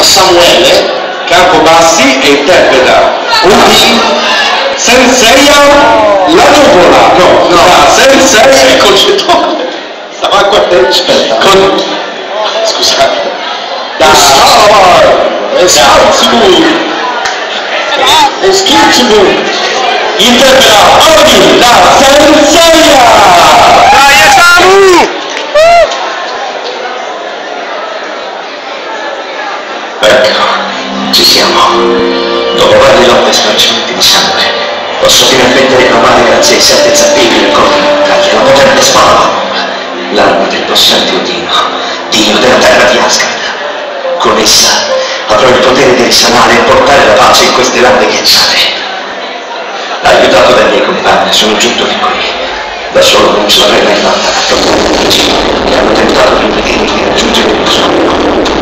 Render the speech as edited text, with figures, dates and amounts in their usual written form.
Samuele Campobassi e interpreta Udì Senseiya la nuvola, no, Senseiya il concettuale, stava a guardare, scusate, da interpreta Odi da Senseiya. Dai, Samu! Ecco, ci siamo. Dopo varie lotte e spargimenti di sangue, posso finalmente rinnovare grazie ai 7 zampini del corpo mortale la potente spada, l'arma del possente Odino, dio della terra di Asgard. Con essa avrò il potere di risanare e portare la pace in queste lande ghiacciate. Aiutato dai miei compagni, sono giunto fin qui. Da solo non ce l'avrei mai fatta, troppo amici che hanno tentato di impedirmi di raggiungere il mio scopo.